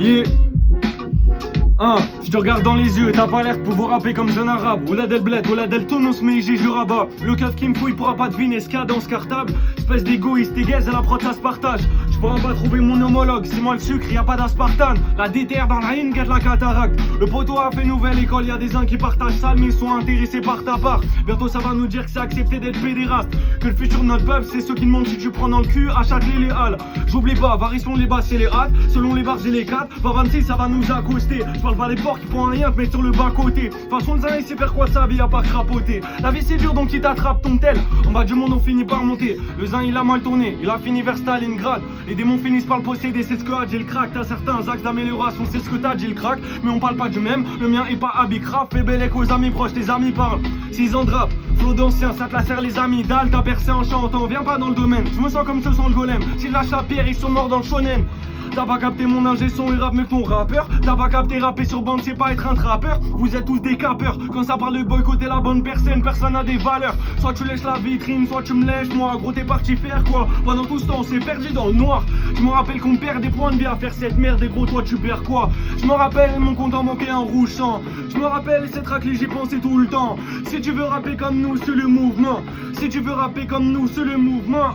Yeah. Je te regarde dans les yeux, t'as pas l'air de pouvoir rapper comme jeune arabe. Oula del bled, oula del tonos, mais j'ai jure rabat. Le keuf qui me fouille pourra pas deviner ce qu'il y a dans ce cartable. Espèce d'égoïste, tes gaze et la prod ça se partage. J'pourrais pas trouver mon homologue, c'est moi le sucre, y'a pas d'aspartame. La déterre dans la haine, guette la cataracte. Le poteau a fait nouvelle école, y'a des uns qui partagent ça, mais ils sont intéressés par ta part. Bientôt ça va nous dire que c'est accepté d'être pédéraste. Que le futur de notre peuple, c'est ceux qui demandent si tu prends dans le cul à Châtelet les halles. J'oublie pas, variation les basses et les hâtes. Selon les bars et les 4, par 26 ça va nous accoster. J'parle pas des porcs qui font rien, mais sur le bas côté. De toute façon, le zin il sait faire quoi de sa vie à part crapoter. La vie c'est dur donc il t'attrape ton tel. En bas du monde on finit par monter. Le zin il a mal tourné, il a fini vers Stalingrad. Les démons finissent par le posséder, c'est ce que a dit le crack. T'as certains axes d'amélioration, c'est ce que t'as dit le crack. Mais on parle pas du même, le mien est pas habicraf. Fais bellec aux amis proches, tes amis parlent. 6 ans de rap, flow d'ancien, ça te la serre les amis. Dalle, t'as percé en chantant, viens pas dans le domaine. Je me sens comme ce sont le golem. S'ils lâchent la pierre, ils sont morts dans le shonen. T'as pas capté mon ingé son, il rappe mieux que ton rappeur. T'as pas capté rapper sur bande, c'est pas être un trappeur. Vous êtes tous des capeurs. Quand ça parle de boycotter la bonne personne, personne n'a des valeurs. Soit tu lèches la vitrine, soit tu me lèches moi. Gros t'es parti faire quoi? Pendant tout ce temps on s'est perdu dans le noir. Je me rappelle qu'on perd des points de vie à faire cette merde. Et gros toi tu perds quoi? Je me rappelle mon compte en banque en rouge sang. Je me rappelle cette raclée j'y pensais tout le temps. Si tu veux rapper comme nous c'est le mouvement. Si tu veux rapper comme nous c'est le mouvement.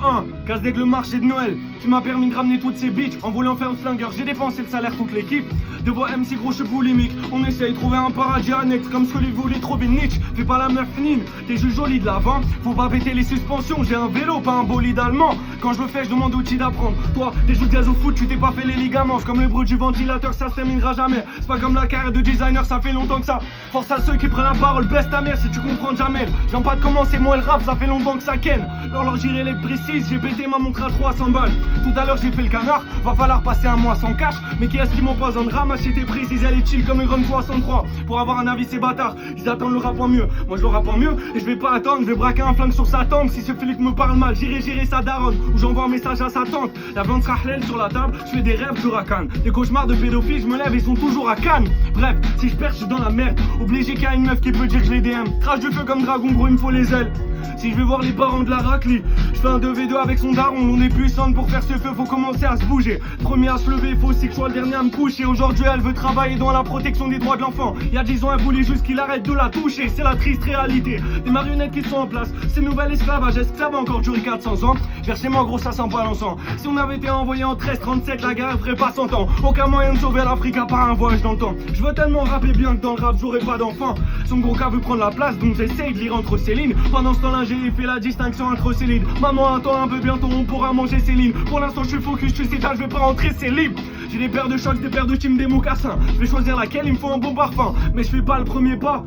Casse dès que le marché de Noël. Tu m'as permis de ramener toutes ces bitches en voulant faire un flingueur. J'ai dépensé le salaire toute l'équipe. De vos MC gros je suis boulimique. On essaye de trouver un paradis annexe comme ce que lui voulait trouver Nietzsche. Fais pas la meuf nine, t'es juste jolie de l'avant. Faut pas péter les suspensions, j'ai un vélo pas un bolide allemand. Quand je le fais je demande outil d'apprendre. Toi t'es juste gaz au foot, tu t'es pas fait les ligaments. C'est comme le bruit du ventilateur, ça se terminera jamais. C'est pas comme la carrière de designer, ça fait longtemps que ça. Force à ceux qui prennent la parole, baisse ta mère si tu comprends jamais. J'aime pas de commencer moi le rap, ça fait longtemps que ça ken. Alors j'irai les précises, j'ai pété ma montre à 300 balles. Tout à l'heure j'ai fait le canard, va falloir passer un mois sans cash. Mais qui est-ce qui m'oppose en drame? Acheter précise, elle est chill comme une grande 63. Pour avoir un avis ces bâtards, ils attendent le rap en mieux. Moi je le rappe en mieux et je vais pas attendre. Je vais braquer un flingue sur sa tempe. Si ce Philippe me parle mal, j'irai gérer sa daronne. Ou j'envoie un message à sa tante. La viande sera halal sur la table, je fais des rêves, je racane. Des cauchemars de pédophiles, je me lève, ils sont toujours à Cannes. Bref, si je perds, je suis dans la merde. Obligé qu'il y a une meuf qui peut dire que je les DM. Crache du feu comme dragon, gros, il me faut les ailes. Si je veux voir les parents de la raclie, je fais un 2v2 avec son daron. On est puissante pour faire ce feu, faut commencer à se bouger. Premier à se lever, faut aussi que je sois le dernier à me coucher. Aujourd'hui elle veut travailler dans la protection des droits de l'enfant. Il y a 10 ans elle voulait juste qu'il arrête de la toucher. C'est la triste réalité, des marionnettes qui sont en place. C'est nouvel esclavage, est-ce que ça va encore durer 400 ans? Vers chez moi gros ça sent pas l'encens. Si on avait été envoyé en 13-37, la guerre ferait pas 100 ans. Aucun moyen de sauver l'Afrique à part un voyage dans le temps. Je veux tellement rapper bien que dans le rap j'aurai pas d'enfant. Son gros cas veut prendre la place, donc j'essaye de lire entre ses lignes. Pendant ce temps-là j'ai fait la distinction entre ses lignes. Maman attends un peu, bientôt on pourra manger ses lignes. Pour l'instant je suis focus, tu sais pas, je vais pas rentrer, c'est libre. J'ai des paires de chocs, des paires de team, des mocassins. Je vais choisir laquelle, il me faut un bon parfum. Mais je fais pas le premier pas.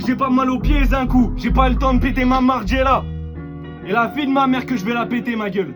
J'ai pas mal aux pieds d'un coup. J'ai pas le temps de péter ma Margiela. Et la fille de ma mère que je vais la péter ma gueule.